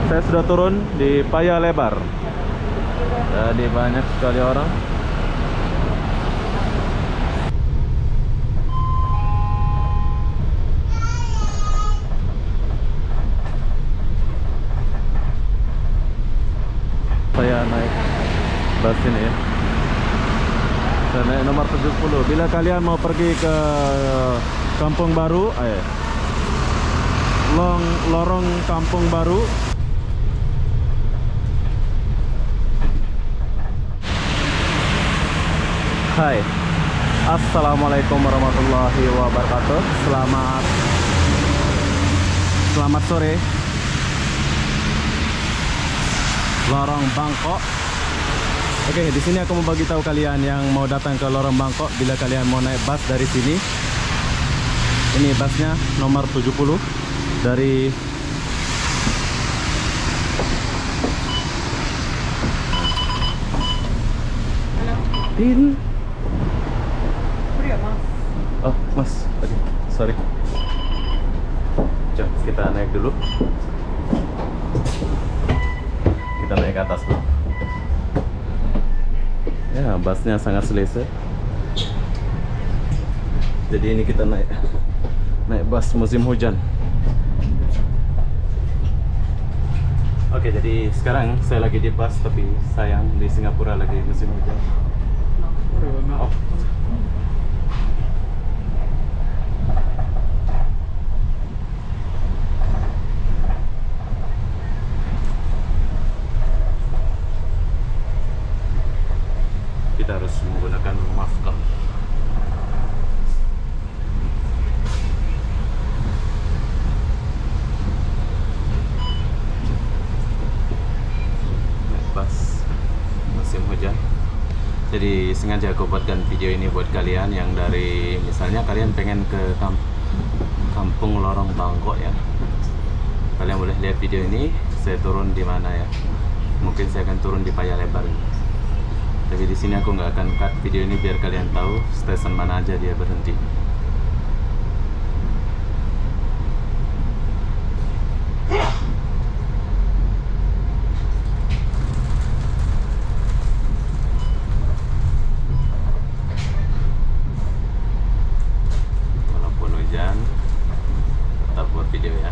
Saya sudah turun di Paya Lebar. Jadi banyak sekali orang. Saya naik bus ini ya. Saya naik nomor 70. Bila kalian mau pergi ke Kampung Baru, lorong Kampung Baru, hai, assalamualaikum warahmatullahi wabarakatuh. Selamat sore, Lorong Bangkok. Oke, di sini aku mau bagi tahu kalian yang mau datang ke Lorong Bangkok. Bila kalian mau naik bus dari sini, ini busnya nomor 70 dari Tin. Oh, Mas. Oke, sorry. Coba kita naik dulu. Kita naik ke atas dulu. Ya, busnya sangat selesa. Jadi ini kita naik bus musim hujan. Oke, jadi sekarang saya lagi di bus, tapi sayang di Singapura lagi musim hujan. Oh. Kita harus menggunakan masker. Naik bus musim hujan. Jadi sengaja aku buatkan video ini buat kalian yang dari, misalnya kalian pengen ke Kampung Lorong Bangkok ya. Kalian boleh lihat video ini. Saya turun di mana ya? Mungkin saya akan turun di Paya Lebar ini. Tapi di sini aku nggak akan cut video ini biar kalian tahu stasiun mana aja dia berhenti. Walaupun hujan, tetap buat video ya.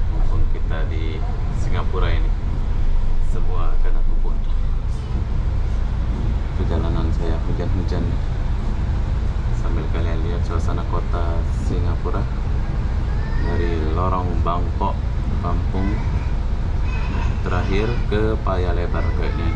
Mumpung kita di Singapura ini, semua akan aku buat. Perjalanan saya hujan-hujan sambil kalian lihat suasana kota Singapura dari Lorong Bangkok Kampung terakhir ke Paya Lebar kayaknya.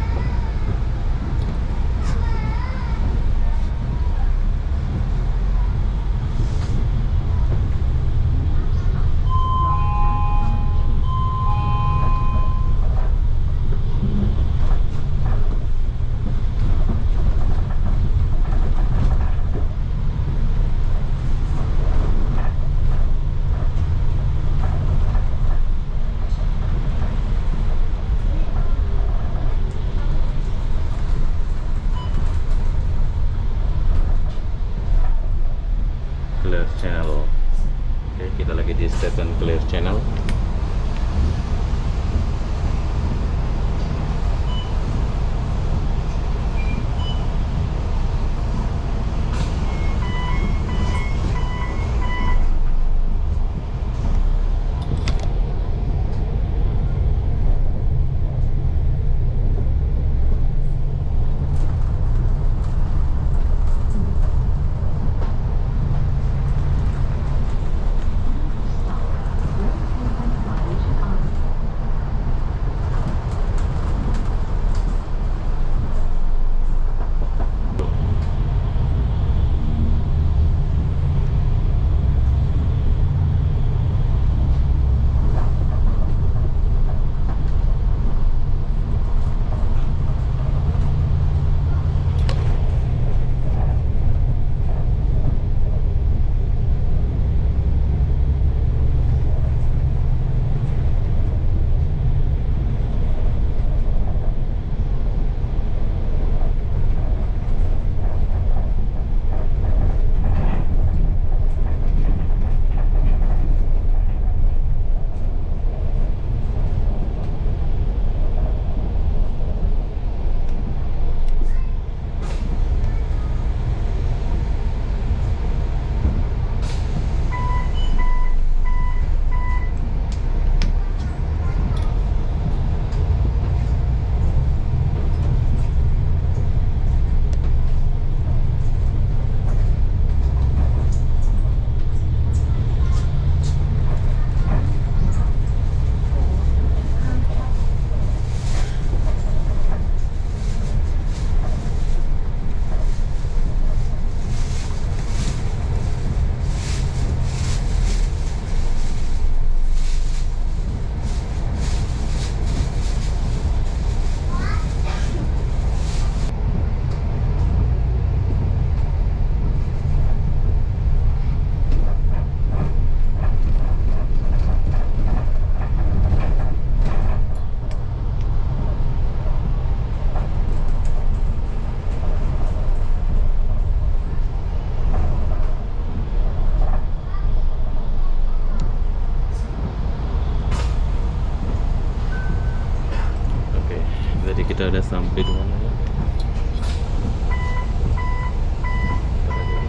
kita udah sampai di mana ya?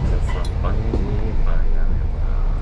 Kita sampai di Paya Lebar.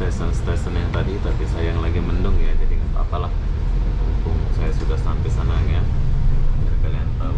stesen yang tadi, tapi sayang lagi mendung ya, jadi nggak apa-apa lah. Mumpung saya sudah sampai sana ya, biar kalian tahu.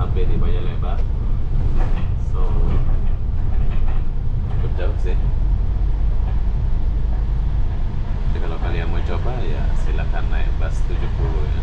sampai di Paya Lebar. So cukup jauh sih. Jadi kalau kalian mau coba ya silakan naik bus 70 ya.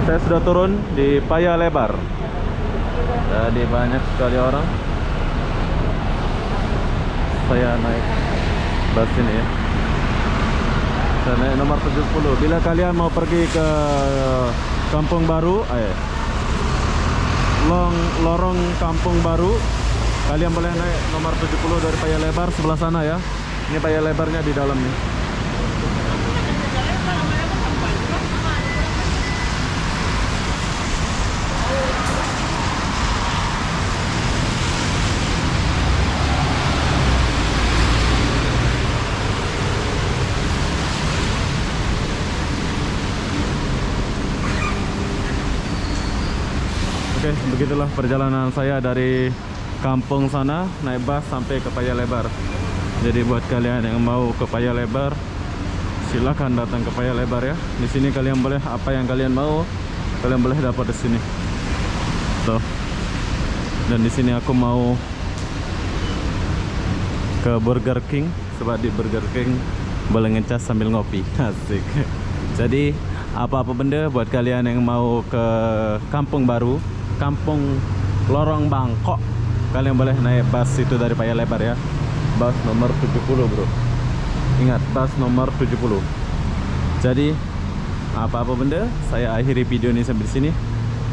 Saya sudah turun di Paya Lebar. Jadi banyak sekali orang. Saya naik bus ini ya. Saya naik nomor 70. Bila kalian mau pergi ke Kampung Baru, lorong Kampung Baru, kalian boleh naik nomor 70 dari Paya Lebar sebelah sana ya. Ini Paya Lebarnya di dalam nih. Oke, begitulah perjalanan saya dari kampung sana naik bus sampai ke Paya Lebar. Jadi buat kalian yang mau ke Paya Lebar, silakan datang ke Paya Lebar ya. Di sini kalian boleh apa yang kalian mau, kalian boleh dapat di sini. Tuh. Dan di sini aku mau ke Burger King, sebab di Burger King boleh ngecas sambil ngopi. Asik. Jadi apa-apa benda buat kalian yang mau ke Kampung Baru, Kampung Lorong Bangkok, kalian boleh naik bus itu dari Paya Lebar ya. Bus nomor 70 bro. Ingat, bus nomor 70. Jadi apa-apa benda, saya akhiri video ini sampai di sini.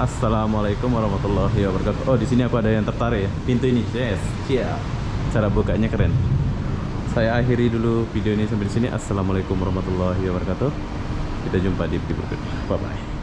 Assalamualaikum warahmatullahi wabarakatuh. Oh, di sini aku ada yang tertarik ya. Pintu ini, yes, siap. Cara bukanya keren. Saya akhiri dulu video ini sampai di sini. Assalamualaikum warahmatullahi wabarakatuh. Kita jumpa di video berikutnya. Bye bye.